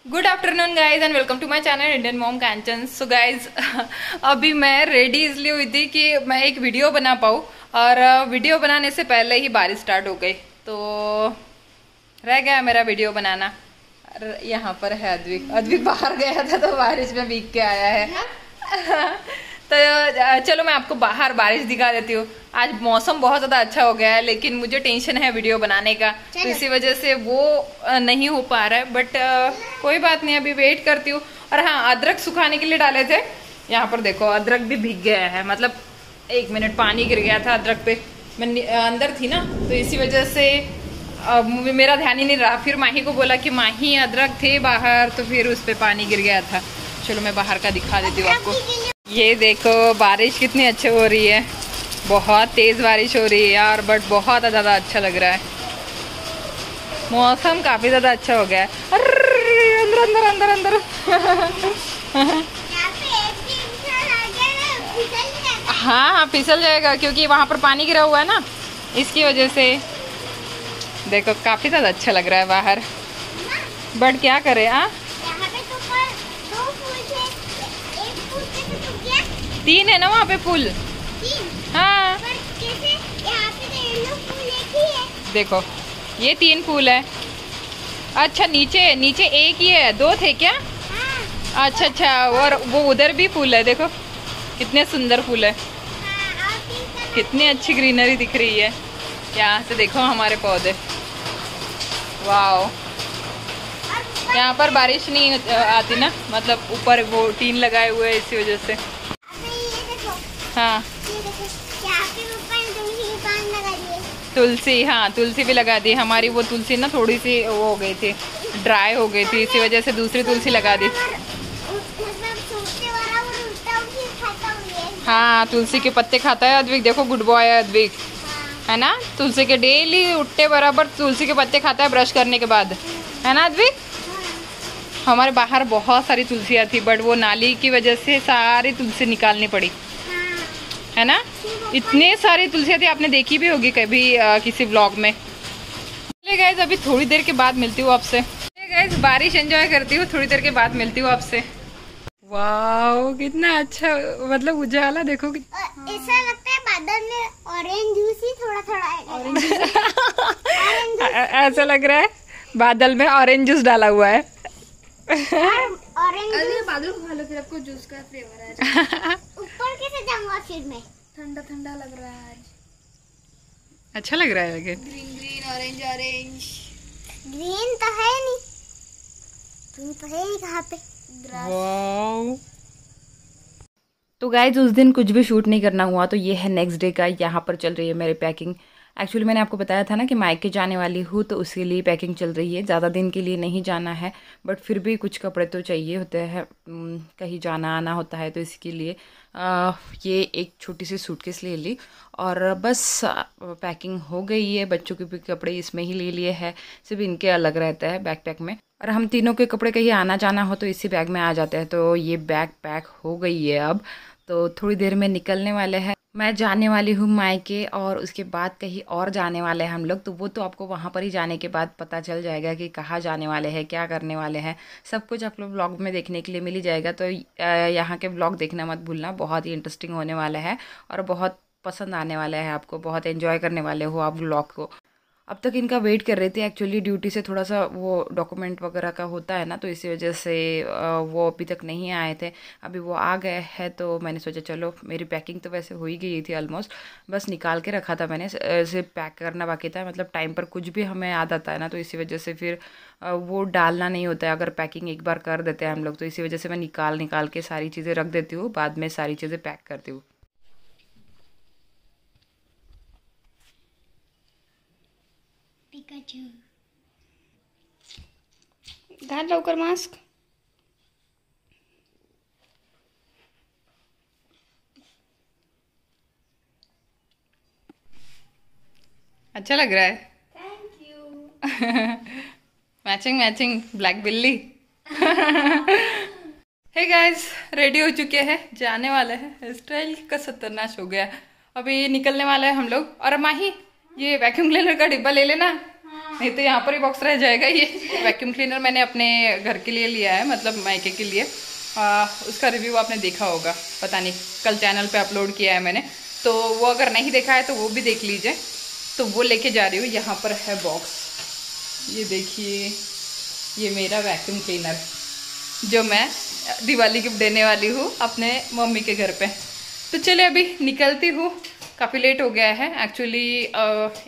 Good afternoon guys and welcome to my channel Indian mom Kanchan. So guys अभी मैं ready इसलिए हुई थी कि मैं एक वीडियो बना पाऊँ, और वीडियो बनाने से पहले ही बारिश स्टार्ट हो गई, तो रह गया मेरा वीडियो बनाना। यहाँ पर है अद्विक बाहर गया था तो बारिश में भीग के आया है। तो चलो मैं आपको बाहर बारिश दिखा देती हूँ। आज मौसम बहुत ज़्यादा अच्छा हो गया है, लेकिन मुझे टेंशन है वीडियो बनाने का, तो इसी वजह से वो नहीं हो पा रहा है। बट कोई बात नहीं, अभी वेट करती हूँ। और हाँ, अदरक सुखाने के लिए डाले थे, यहाँ पर देखो अदरक भी भीग गया है। मतलब 1 मिनट पानी गिर गया था अदरक पे, मैं अंदर थी ना, तो इसी वजह से मेरा ध्यान ही नहीं रहा। फिर माही को बोला कि माही अदरक थे बाहर, तो फिर उस पर पानी गिर गया था। चलो मैं बाहर का दिखा देती हूँ आपको। ये देखो बारिश कितनी अच्छी हो रही है, बहुत तेज बारिश हो रही है यार, बट बहुत ज़्यादा अच्छा लग रहा है। मौसम काफ़ी ज़्यादा अच्छा हो गया है। अंदर अंदर अंदर अंदर हाँ हाँ, फिसल जाएगा क्योंकि वहाँ पर पानी गिरा हुआ है ना, इसकी वजह से। देखो काफ़ी ज़्यादा अच्छा लग रहा है बाहर, बट क्या करे। हाँ, 3 है ना वहाँ पे फूल। हाँ देखो ये 3 फूल है। अच्छा नीचे नीचे एक ही है, 2 थे क्या? अच्छा अच्छा, और वो उधर भी फूल है, देखो कितने सुंदर फूल है, कितनी अच्छी ग्रीनरी दिख रही है। यहाँ से देखो हमारे पौधे, वाओ। यहाँ पर बारिश नहीं आती ना, मतलब ऊपर वो टीन लगाए हुए हैं, इसी वजह से। हाँ तुलसी, हाँ तुलसी भी लगा दी। हमारी वो तुलसी ना थोड़ी सी वो हो गई थी, ड्राई हो गई थी, इसी वजह से दूसरी तुलसी लगा दी। हाँ तुलसी के पत्ते खाता है अद्विक, देखो गुड बॉय है अद्विक, है ना। तुलसी के डेली उठते बराबर तुलसी के पत्ते खाता है ब्रश करने के बाद, है ना अद्विक। हमारे बाहर बहुत सारी तुलसियाँ थी, बट वो नाली की वजह से सारी तुलसी निकालनी पड़ी, है ना। इतने सारी तुलसियाँ थी, आपने देखी भी होगी कभी किसी व्लॉग में। चलिए गाइस, अभी थोड़ी देर के बाद मिलती हूँ आपसे। गाइस बारिश एंजॉय करती हूँ, थोड़ी देर के बाद मिलती हूँ आपसे। वाओ कितना अच्छा, मतलब उजाला देखो। ऐसा लगता है बादल में ऑरेंज जूस ही थोड़ा थोड़ा ऑरेंज ऐसा लग रहा है बादल में ऑरेंज जूस डाला हुआ है। ऑरेंज बादल को खा लो, फिर आपको जूस का फ्लेवर है। ऊपर कैसे जाऊंगा फिर मैं? ठंडा ठंडा लग रहा है आज, अच्छा लग रहा है। Green green orange orange. Green तो है नहीं, ग्रीन तो है नहीं कहाँ पे? वाओ। तो गाइज उस दिन कुछ भी शूट नहीं करना हुआ, तो ये है नेक्स्ट डे का। यहाँ पर चल रही है मेरी पैकिंग। एक्चुअली मैंने आपको बताया था ना कि मायके जाने वाली हूँ, तो उसके लिए पैकिंग चल रही है। ज़्यादा दिन के लिए नहीं जाना है, बट फिर भी कुछ कपड़े तो चाहिए होते हैं, कहीं जाना आना होता है, तो इसके लिए ये एक छोटी सी सूटकेस ले ली, और बस पैकिंग हो गई है। बच्चों के भी कपड़े इसमें ही ले लिए हैं, सिर्फ इनके अलग रहता है बैकपैक में, और हम तीनों के कपड़े कहीं आना जाना हो तो इसी बैग में आ जाते हैं। तो ये बैग पैक हो गई है अब, तो थोड़ी देर में निकलने वाले हैं। मैं जाने वाली हूँ मायके, और उसके बाद कहीं और जाने वाले हैं हम लोग, तो वो तो आपको वहाँ पर ही जाने के बाद पता चल जाएगा कि कहाँ जाने वाले हैं, क्या करने वाले हैं। सब कुछ आप लोग व्लॉग में देखने के लिए मिल ही जाएगा। तो यहाँ के व्लॉग देखना मत भूलना, बहुत ही इंटरेस्टिंग होने वाला है और बहुत पसंद आने वाला है आपको, बहुत एंजॉय करने वाले हो आप व्लॉग को। अब तक इनका वेट कर रहे थे, एक्चुअली ड्यूटी से थोड़ा सा वो डॉक्यूमेंट वगैरह का होता है ना, तो इसी वजह से वो अभी तक नहीं आए थे। अभी वो आ गए हैं, तो मैंने सोचा चलो, मेरी पैकिंग तो वैसे हो ही गई थी ऑलमोस्ट, बस निकाल के रखा था मैंने, सिर्फ पैक करना बाकी था। मतलब टाइम पर कुछ भी हमें याद आता है ना, तो इसी वजह से फिर वो डालना नहीं होता है अगर पैकिंग एक बार कर देते हैं हम लोग, तो इसी वजह से मैं निकाल के सारी चीज़ें रख देती हूँ, बाद में सारी चीज़ें पैक करती हूँ। घाल लवकर मास्क। अच्छा लग रहा है। Thank you. Matching matching black बिल्ली। हे गाइस, रेडी हो चुके हैं, जाने वाले हैं। हेयर स्टाइल का सत्यानाश हो गया, अभी निकलने वाला है हम लोग। और माही, ये वैक्यूम क्लीनर का डिब्बा ले लेना। नहीं तो यहाँ पर ही बॉक्स रह जाएगा। ये वैक्यूम क्लीनर मैंने अपने घर के लिए लिया है, मतलब मायके के लिए। उसका रिव्यू आपने देखा होगा, पता नहीं कल चैनल पे अपलोड किया है मैंने, तो वो अगर नहीं देखा है तो वो भी देख लीजिए। तो वो लेके जा रही हूँ। यहाँ पर है बॉक्स, ये देखिए, ये मेरा वैक्यूम क्लीनर जो मैं दिवाली गिफ्ट देने वाली हूँ अपने मम्मी के घर पे। तो चलिए अभी निकलती हूँ, काफ़ी लेट हो गया है एक्चुअली।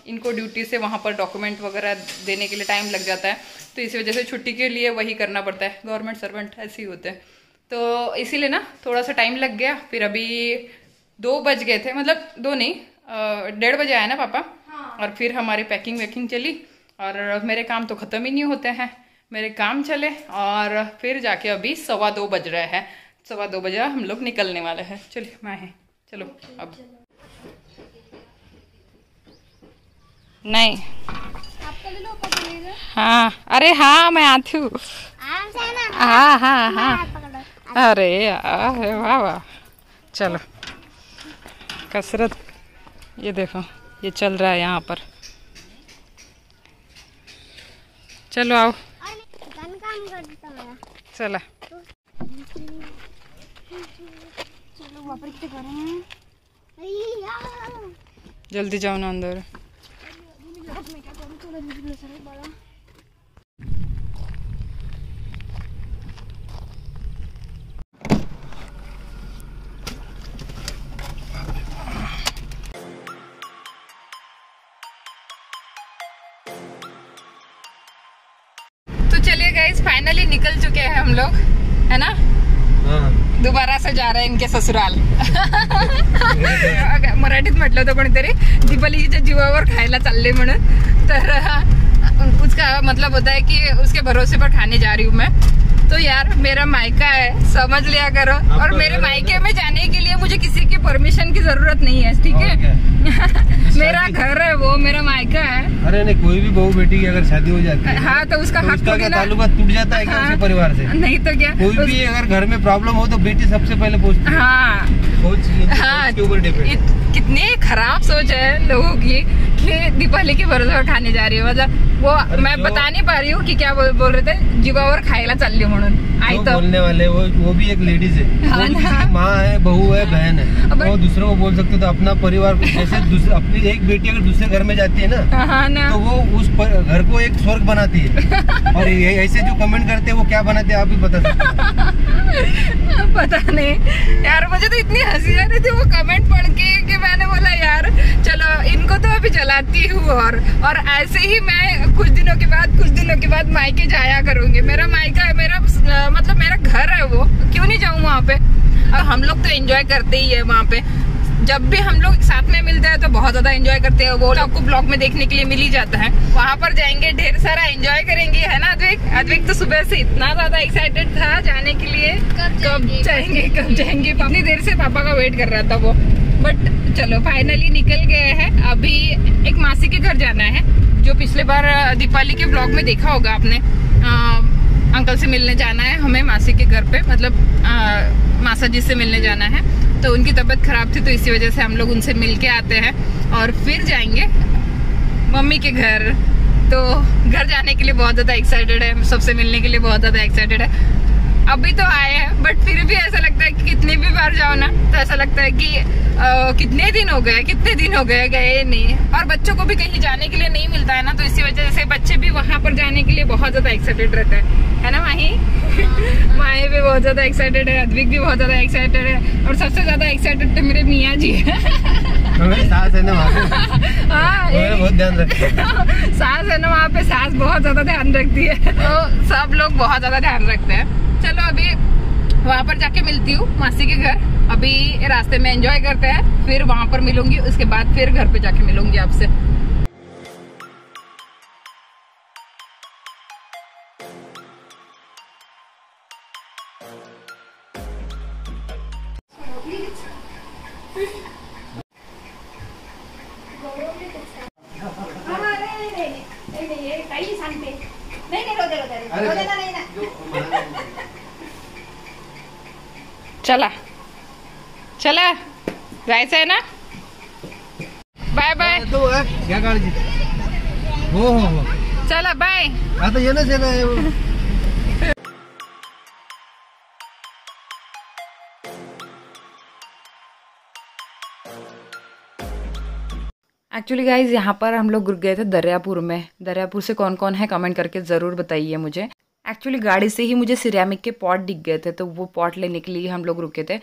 इनको ड्यूटी से वहाँ पर डॉक्यूमेंट वगैरह देने के लिए टाइम लग जाता है, तो इसी वजह से छुट्टी के लिए वही करना पड़ता है। गवर्नमेंट सर्वेंट ऐसे ही होते हैं, तो इसीलिए ना थोड़ा सा टाइम लग गया। फिर अभी 2 बज गए थे, मतलब 2 नहीं 1:30 बजे आया ना पापा। और फिर हमारी पैकिंग वैकिंग चली, और मेरे काम तो ख़त्म ही नहीं होते हैं। मेरे काम चले और फिर जाके अभी 2:15 बज रहे हैं। 2:15 बजे हम लोग निकलने वाले हैं। चलिए मैं है, चलो अब नहीं आपका ले लो, आपका लेगा। हाँ, अरे हाँ मैं आती हूँ। आराम से ना। हाँ हाँ हाँ, पकड़ो। अरे यार वाह वाह। चलो कसरत, ये देखो ये चल रहा है यहाँ पर। चलो आओ, काम कर देता मेरा। चला चलो वापस क्या करें। जल्दी जाओ ना अंदर। मैं क्या करूँ, चलो दीदी सर बड़ा। तो चलिए गाइस, फाइनली निकल चुके हैं हम लोग, है ना। दोबारा से जा रहे हैं इनके ससुराल। मराठीत म्हटलं होतं कोणीतरी, दीपावलीच्या जीवावर खायला चालले म्हणून। तर उसका मतलब होता है कि उसके भरोसे पर खाने जा रही हूँ मैं। तो यार मेरा मायका है, समझ लिया करो। और मेरे मायके में जाने के लिए मुझे किसी की परमिशन की जरूरत नहीं है, ठीक है। मेरा घर है वो, मेरा मायका है। अरे नहीं, कोई भी बहू बेटी की अगर शादी हो जाती है, हाँ तो उसका हक उसका क्या ताल्लुकात टूट जाता है क्या उसके परिवार से? नहीं तो क्या, कोई भी अगर घर में प्रॉब्लम हो तो बेटी सबसे पहले पूछती है। हाँ हाँ, के ऊपर डिपेंड। कितनी खराब सोच है लोगों की कि दीपावली के भरोसे पर खाने जा रही है। मतलब वो मैं बता नहीं पा रही हूँ कि क्या बोल रहे थे, जीवावर खायला चालली म्हणून। आई तो बोलने वाले वो भी एक लेडीज है, हाँ वो भी माँ है, बहू है, बहन है। वो दूसरों को बोल सकते, तो अपना परिवार को जैसे अपनी एक बेटी अगर दूसरे घर में जाती है ना, हाँ ना, तो वो उस घर को एक स्वर्ग बनाती है। और ऐसे जो कमेंट करते हैं वो क्या बनाते हैं आप भी बता सकते। पता नहीं यार, मुझे तो इतनी हंसी आ रही थी वो कमेंट पढ़ के कि मैंने बोला यार चलो इनको तो अभी जलाती हूँ। और ऐसे ही मैं कुछ दिनों के बाद मायके जाया करूंगी। मेरा मायका है, मेरा मतलब मेरा घर है वो, क्यों नहीं जाऊँ वहाँ पे। और हम लोग तो एंजॉय करते ही है वहाँ पे। जब भी हम लोग साथ में मिलते हैं तो बहुत ज्यादा एंजॉय करते हैं। वो आपको ब्लॉग में देखने के लिए मिल ही जाता है। वहाँ पर जाएंगे, ढेर सारा एंजॉय करेंगे, है ना अद्विक। अद्विक तो सुबह से इतना ज्यादा एक्साइटेड था जाने के लिए, कब जाएंगे। इतनी देर से पापा का वेट कर रहा था वो। बट चलो फाइनली निकल गए हैं। अभी एक मासी के घर जाना है, जो पिछले बार दीपावली के ब्लॉग में देखा होगा आपने। अंकल से मिलने जाना है हमें मासी के घर पे, मतलब मासा जी से मिलने जाना है। तो उनकी तबीयत खराब थी, तो इसी वजह से हम लोग उनसे मिल के आते हैं और फिर जाएंगे मम्मी के घर। तो घर जाने के लिए बहुत ज़्यादा एक्साइटेड है, सबसे मिलने के लिए बहुत ज़्यादा एक्साइटेड है। अभी तो आए हैं बट फिर भी ऐसा लगता है कि कितनी भी बार जाओ ना तो ऐसा लगता है कि कितने दिन हो गए गए नहीं। और बच्चों को भी कहीं जाने के लिए नहीं मिलता है ना, तो इसी वजह से बच्चे भी वहाँ पर जाने के लिए बहुत ज़्यादा एक्साइटेड रहते है ना माही। माही भी बहुत ज़्यादा एक्साइटेड है, अद्विक भी बहुत ज़्यादा एक्साइटेड है, और सबसे ज़्यादा एक्साइटेड तो मेरे मियाँ जी है। सास है ना वहाँ पे, हाँ बहुत ध्यान रखती है। सास है ना वहाँ पे, सास बहुत ज्यादा ध्यान रखती है, तो सब लोग बहुत ज्यादा ध्यान रखते हैं। चलो अभी वहाँ पर जाके मिलती हूँ मासी के घर। अभी रास्ते में एंजॉय करते हैं, फिर वहाँ पर मिलूंगी, उसके बाद फिर घर पे जाके मिलूंगी आपसे। चला जायचं आहे ना, बाय बाय। तो क्या काळजी, हो चलो बाय। हाँ तो ये ना चला है वो। एक्चुअली गाइज यहाँ पर हम लोग रुक गए थे दरियापुर में। दरियापुर से कौन कौन है कमेंट करके ज़रूर बताइए मुझे। एक्चुअली गाड़ी से ही मुझे सिरेमिक के पॉट दिख गए थे, तो वो पॉट लेने के लिए हम लोग रुके थे।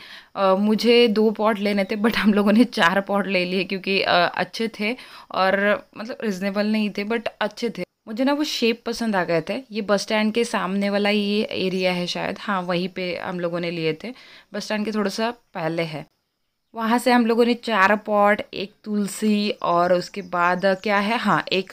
मुझे 2 पॉट लेने थे बट हम लोगों ने 4 पॉट ले लिए क्योंकि अच्छे थे और मतलब रिजनेबल नहीं थे बट अच्छे थे। मुझे ना वो शेप पसंद आ गए थे। ये बस स्टैंड के सामने वाला ये एरिया है शायद, हाँ वहीं पे हम लोगों ने लिए थे। बस स्टैंड के थोड़ा सा पहले है। वहाँ से हम लोगों ने 4 पॉट, एक तुलसी और उसके बाद क्या है, हाँ एक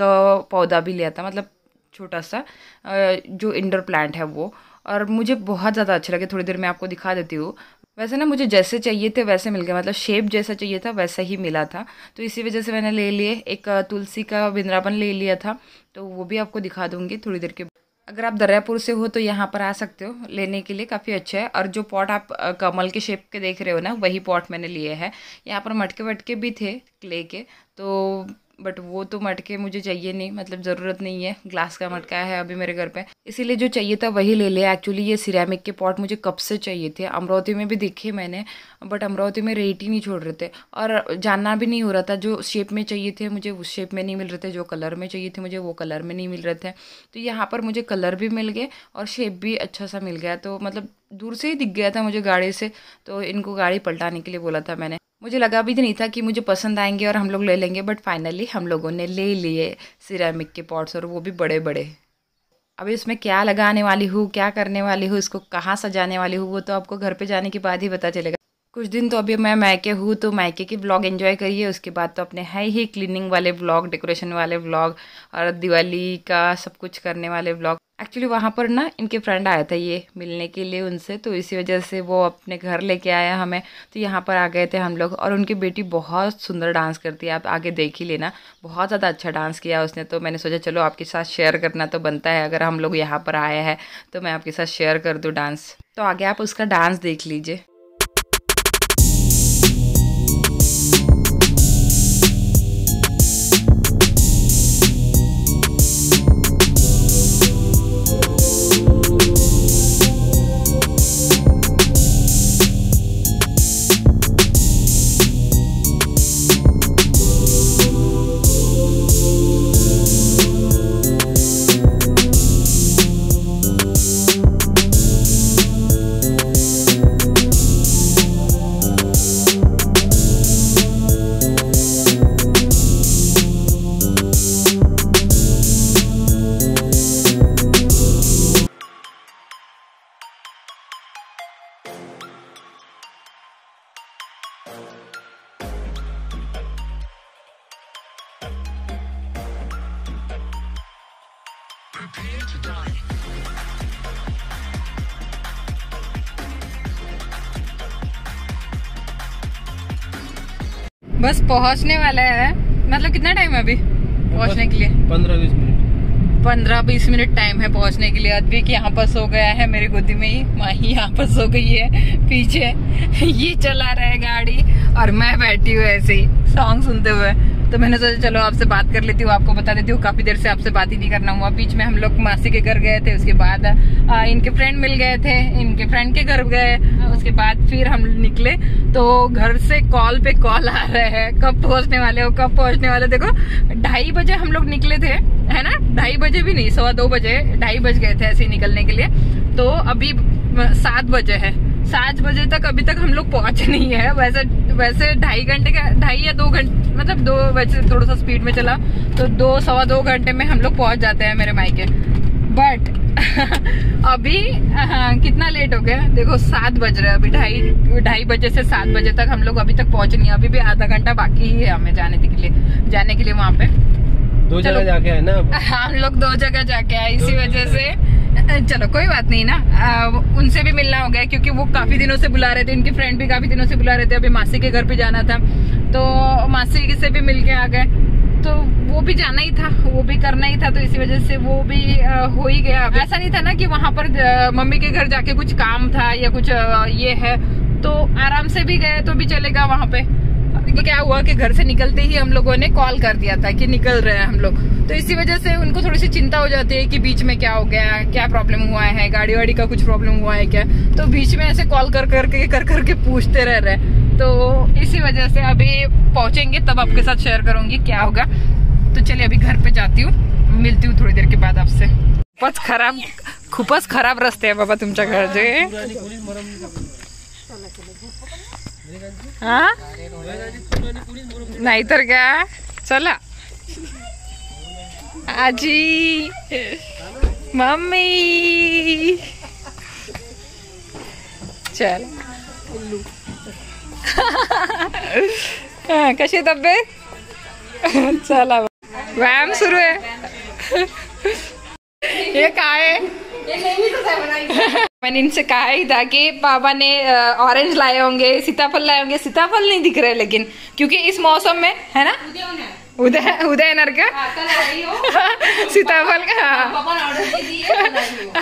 पौधा भी लिया था, मतलब छोटा सा जो इंडोर प्लांट है वो। और मुझे बहुत ज़्यादा अच्छे लगे, थोड़ी देर में आपको दिखा देती हूँ। वैसे ना मुझे जैसे चाहिए थे वैसे मिल गए, मतलब शेप जैसा चाहिए था वैसा ही मिला था, तो इसी वजह से मैंने ले लिए। एक तुलसी का वृंदावन ले लिया था, तो वो भी आपको दिखा दूँगी थोड़ी देर के। अगर आप दरियापुर से हो तो यहाँ पर आ सकते हो लेने के लिए, काफ़ी अच्छा है। और जो पॉट आप कमल के शेप के देख रहे हो ना, वही पॉट मैंने लिए हैं। यहाँ पर मटके वटके भी थे क्ले के, तो बट वो तो मटके मुझे चाहिए नहीं, मतलब ज़रूरत नहीं है। ग्लास का मटका है अभी मेरे घर पे, इसीलिए जो चाहिए था वही ले लिया। एक्चुअली ये सिरेमिक के पॉट मुझे कब से चाहिए थे, अमरावती में भी दिखे मैंने, बट अमरावती में रेट ही नहीं छोड़ रहे थे और जानना भी नहीं हो रहा था। जो शेप में चाहिए थे मुझे उस शेप में नहीं मिल रहे थे, जो कलर में चाहिए थे मुझे वो कलर में नहीं मिल रहे थे। तो यहाँ पर मुझे कलर भी मिल गए और शेप भी अच्छा सा मिल गया। तो मतलब दूर से ही दिख गया था मुझे गाड़ी से, तो इनको गाड़ी पलटाने के लिए बोला था मैंने। मुझे लगा भी नहीं था कि मुझे पसंद आएंगे और हम लोग ले लेंगे, बट फाइनली हम लोगों ने ले लिए सिरेमिक के पॉट्स, और वो भी बड़े बड़े। अभी इसमें क्या लगाने वाली हूँ, क्या करने वाली हूँ, इसको कहाँ सजाने वाली हूँ, वो तो आपको घर पे जाने के बाद ही पता चलेगा। कुछ दिन तो अभी मैं मायके हूँ, तो मायके के व्लॉग एंजॉय करिए। उसके बाद तो अपने है ही क्लीनिंग वाले व्लॉग, डेकोरेशन वाले व्लॉग और दिवाली का सब कुछ करने वाले व्लॉग। एक्चुअली वहाँ पर ना इनके फ्रेंड आया था ये मिलने के लिए उनसे, तो इसी वजह से वो अपने घर लेके आया हमें, तो यहाँ पर आ गए थे हम लोग। और उनकी बेटी बहुत सुंदर डांस करती है, आप आगे देख ही लेना, बहुत ज़्यादा अच्छा डांस किया उसने। तो मैंने सोचा चलो आपके साथ शेयर करना तो बनता है, अगर हम लोग यहाँ पर आए हैं तो मैं आपके साथ शेयर कर दूँ डांस। तो आगे आप उसका डांस देख लीजिए। बस पहुंचने वाला है, मतलब कितना टाइम है अभी पहुंचने के लिए? 15-20 मिनट। 15-20 मिनट टाइम है पहुंचने के लिए। अद्विक यहाँ पर सो गया है मेरी गोदी में ही, माही यहाँ पर सो गई है पीछे। ये चला रहा है गाड़ी और मैं बैठी हूँ ऐसे ही सॉन्ग सुनते हुए। तो मैंने सोचा चलो आपसे बात कर लेती हूँ, आपको बता देती हूँ। काफी देर से आपसे बात ही नहीं करना हुआ। बीच में हम लोग मासी के घर गए थे, उसके बाद इनके फ्रेंड मिल गए थे, इनके फ्रेंड के घर गए, उसके बाद फिर हम निकले। तो घर से कॉल पे कॉल आ रहे हैं, कब पहुंचने वाले हो, कब पहुंचने वाले। देखो 2:30 बजे हम लोग निकले थे, है ना, 2:30 बजे भी नहीं, 2:15 बजे, 2:30 बज गए थे ऐसे निकलने के लिए। तो अभी 7 बजे है, 7 बजे तक अभी तक हम लोग पहुंचे नहीं है। वैसे 2.5 घंटे का, 2.5 या 2 घंटे, मतलब 2 बजे थोड़ा सा स्पीड में चला तो 2-2.25 घंटे में हम लोग पहुंच जाते हैं मेरे मायके। बट अभी कितना लेट हो गया, देखो 7 बज रहे हैं अभी। 2:30 बजे से 7 बजे तक हम लोग अभी तक पहुंचे नहीं। अभी भी आधा घंटा बाकी ही है हमें जाने के लिए वहाँ पे। 2 जगह जाके आए ना हम लोग 2 जगह जाके आए, इसी वजह से चलो कोई बात नहीं ना। उनसे भी मिलना हो गया क्योंकि वो काफी दिनों से बुला रहे थे, इनके फ्रेंड भी काफी दिनों से बुला रहे थे। अभी मासी के घर पे जाना था तो मासी से भी मिल के आ गए, तो वो भी जाना ही था, वो भी करना ही था, तो इसी वजह से वो भी हो ही गया। ऐसा नहीं था ना कि वहां पर मम्मी के घर जाके कुछ काम था या कुछ ये है, तो आराम से भी गए तो भी चलेगा वहां पे। क्या हुआ कि घर से निकलते ही हम लोगों ने कॉल कर दिया था कि निकल रहे हैं हम लोग, तो इसी वजह से उनको थोड़ी सी चिंता हो जाती है कि बीच में क्या हो गया, क्या प्रॉब्लम हुआ है, गाड़ी वाड़ी का कुछ प्रॉब्लम हुआ है क्या, तो बीच में ऐसे कॉल कर करके पूछते रह रहे हैं। तो इसी वजह से अभी पहुंचेंगे तब आपके साथ शेयर करूंगी क्या होगा। तो चलिए अभी घर पे जाती हूँ, मिलती हूँ थोड़ी देर के बाद आपसे। खूपच खराब रस्ते आहे बाबा तुमच्या घरचे। हाँ नहीं तर क्या, चला आजी मम्मी चल। कशी तब्येत? चला व्यायाम सुरू आहे। ये काय है? मैंने इनसे कहा ही था कि पापा ने ऑरेंज लाए होंगे, सीताफल लाए होंगे, सीताफल नहीं दिख रहे लेकिन, क्योंकि इस मौसम में है ना उदयनर का सीताफल का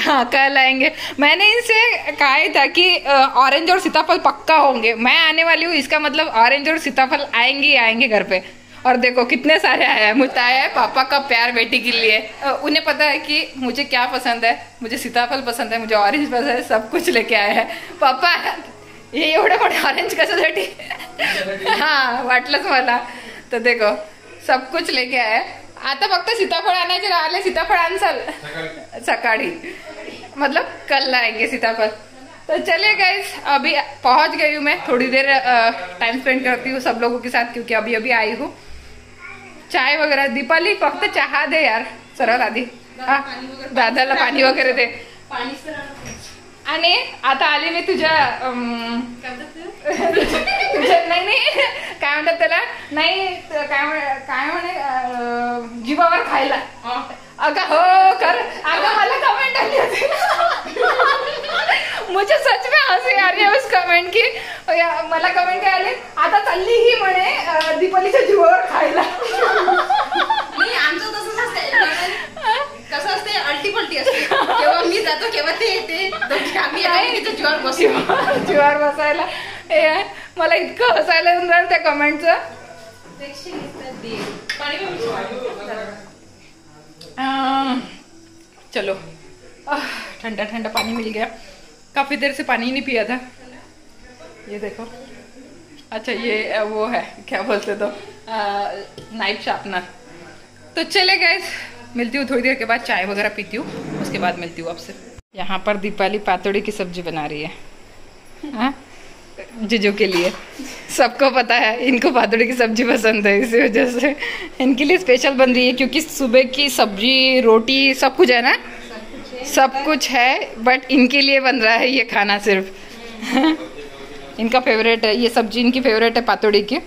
हाँ कल आएंगे। मैंने इनसे कहा ही था कि ऑरेंज और सीताफल पक्का होंगे, मैं आने वाली हूँ, इसका मतलब ऑरेंज और सीताफल आएंगे ही आएंगे घर पे। और देखो कितने सारे आया है, मुझे आया है पापा का प्यार बेटी के लिए। उन्हें पता है कि मुझे क्या पसंद है, मुझे सीताफल पसंद है, मुझे ऑरेंज पसंद है, सब कुछ लेके आया है पापा। ये एवढे मोठे ऑरेंज कशासाठी? हाँ वाटलंच मला। तो देखो सब कुछ लेके आया है, आता फक्त सीताफळ आणायचे राहिले, सीताफळ आणसाल सकाळी, मतलब कल लाएंगे सीताफल। तो चलिए गाइस अभी पहुंच गई हूँ मैं, थोड़ी देर टाइम स्पेंड करती हूँ सब लोगों के साथ, क्योंकि अभी अभी आई हूँ। चाय वगैरह दीपाली फक्त चहा दे यार सरळ आधी, दादाला पाणी वगैरे दे। आणि आता आली मी तुझ्या नाही काय म्हणतात त्याला, नाही काय म्हणे जीवावर खायला। अगं हो कर, अगं मला कमेंट आली होती मुझे सच में हंसी आ रही है उस कमेंट की। मला कमेंट काय आले, आता चालली ही म्हणे दीपालीच्या जीवावर खायला। नाही आमचं तसंच असते, कसं असते अल्टी पलटी असते, केव्हा मी जातो केव्हा ते येते, आम्ही तिच्या जीवावर बसतो, जीवावर बसायला। मला इतकं हसायला येऊन राहिलं त्या कमेंटचं। चलो ठंडा ठंडा पानी मिल गया, काफी देर से पानी नहीं पिया था। ये देखो, अच्छा ये वो है क्या बोलते तो नाइफ शार्पनर। तो चले गाइस मिलती हूँ थोड़ी देर के बाद, चाय वगैरह पीती हूँ, उसके बाद मिलती हूँ आपसे। यहाँ पर दीपाली पातोड़ी की सब्जी बना रही है हाँ जीजू के लिए। सबको पता है इनको पातोड़ी की सब्जी पसंद है, इसी वजह से इनके लिए स्पेशल बन रही है, क्योंकि सुबह की सब्जी रोटी सब कुछ है ना, सब कुछ है, बट इनके लिए बन रहा है ये खाना सिर्फ। इनका फेवरेट है ये सब्जी, इनकी फेवरेट है पातोड़ी की।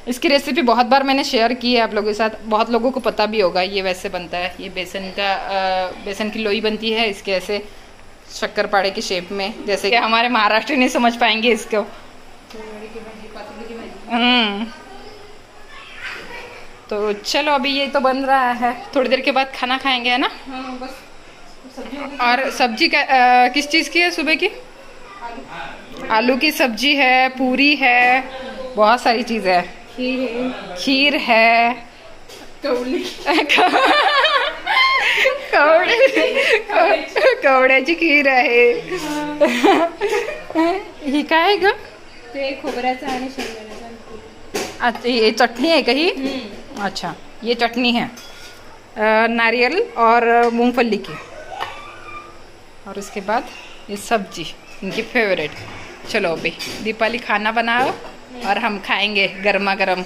इसकी रेसिपी बहुत बार मैंने शेयर की है आप लोगों के साथ, बहुत लोगों को पता भी होगा। ये वैसे बनता है, ये बेसन की लोई बनती है, इसके ऐसे शक्करपाड़े की शेप में, जैसे कि हमारे महाराष्ट्र नहीं समझ पाएंगे इसको। तो चलो अभी ये तो बन रहा है, थोड़ी देर के बाद खाना खाएंगे है ना। और सब्जी का किस चीज़ की है सुबह की? आलू की सब्जी है, पूरी है, बहुत सारी चीज़ है, खीर है, कवड्याची खीर आहे। ही काय आहे ग? ते खोबऱ्याचं आणि शेंगदाण्याचं। अच्छा ये चटनी है कहीं? अच्छा ये चटनी है नारियल और मूंगफली की, और उसके बाद ये सब्जी इनकी फेवरेट। चलो अभी दीपाली खाना बनाओ और हम खाएंगे गर्मा गर्म।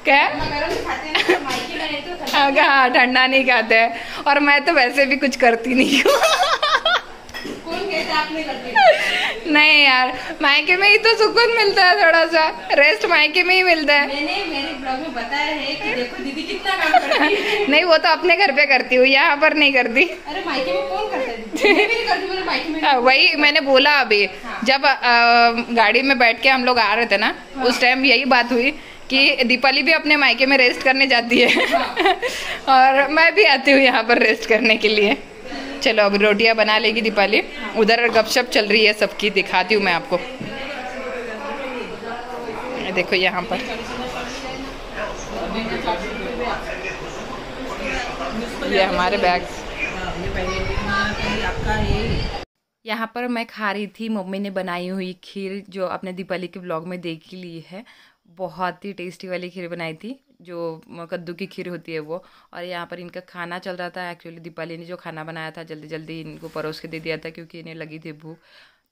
क्या? हाँ ठंडा नहीं खाते हैं, और मैं तो वैसे भी कुछ करती नहीं हूँ। नहीं यार, मायके में ही तो सुकून मिलता है, थोड़ा सा रेस्ट मायके में ही मिलता है। मैंने मेरे ब्लॉग में बताया है कि देखो दीदी कितना काम करती है। नहीं वो तो अपने घर पे करती हूँ, यहाँ पर नहीं करती। अरे मायके में कौन करता है? मैं भी नहीं करती, मेरे मायके में। वही मैंने बोला अभी, जब गाड़ी में बैठ के हम लोग आ रहे थे ना, उस टाइम यही बात हुई कि दीपाली भी अपने मायके में रेस्ट करने जाती है और मैं भी आती हूँ यहाँ पर रेस्ट करने के लिए। चलो अब रोटियां बना लेगी दीपाली, उधर गपशप चल रही है सबकी, दिखाती हूँ मैं आपको। देखो यहाँ पर ये हमारे बैग्स। यहाँ पर मैं खा रही थी मम्मी ने बनाई हुई खीर, जो आपने दीपावली के ब्लॉग में देख ही ली है। बहुत ही टेस्टी वाली खीर बनाई थी, जो कद्दू की खीर होती है वो। और यहाँ पर इनका खाना चल रहा था। एक्चुअली दीपावली ने जो खाना बनाया था जल्दी जल्दी इनको परोस के दे दिया था, क्योंकि इन्हें लगी थी भूख।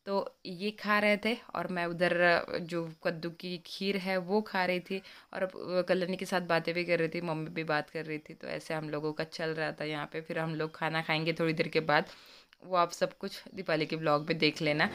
तो ये खा रहे थे और मैं उधर जो कद्दू की खीर है वो खा रही थी, और कल्याणी के साथ बातें भी कर रही थी, मम्मी भी बात कर रही थी। तो ऐसे हम लोगों का चल रहा था यहाँ पे। फिर हम लोग खाना खाएंगे थोड़ी देर के बाद, वो आप सब कुछ दीपावली के ब्लॉग में देख लेना।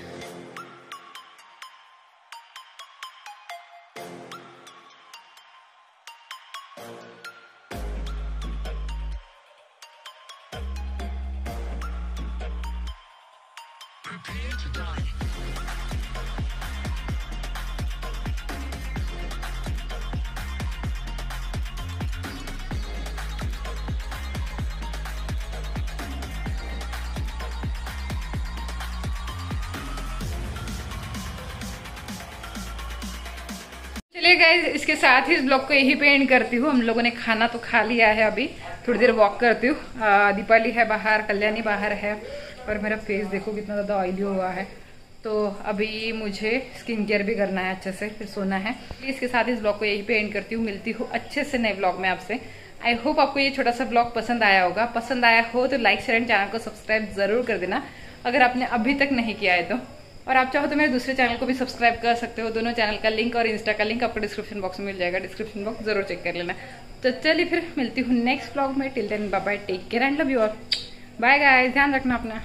चलिए गाइस, इसके साथ ही इस ब्लॉग को यही पे एंड करती हूँ। हम लोगों ने खाना तो खा लिया है, अभी थोड़ी देर वॉक करती हूँ। दीपावली है बाहर, कल्याणी बाहर है, और मेरा फेस देखो कितना ज़्यादा ऑयली हुआ है। तो अभी मुझे स्किन केयर भी करना है अच्छे से, फिर सोना है। इसके साथ इस ब्लॉग को यही पे एंड करती हूँ। मिलती हूँ अच्छे से नए ब्लॉग में आपसे। आई होप आपको ये छोटा सा ब्लॉग पसंद आया होगा। पसंद आया हो तो लाइक शेयर एंड चैनल को सब्सक्राइब जरूर कर देना, अगर आपने अभी तक नहीं किया है तो। और आप चाहो तो मेरे दूसरे चैनल को भी सब्सक्राइब कर सकते हो। दोनों चैनल का लिंक और इंस्टा का लिंक आपको डिस्क्रिप्शन बॉक्स में मिल जाएगा। डिस्क्रिप्शन बॉक्स जरूर चेक कर लेना। तो चलिए फिर मिलती हूँ नेक्स्ट ब्लॉग में। Till then bye bye, take care and love you all. Bye guys, ध्यान रखना अपना।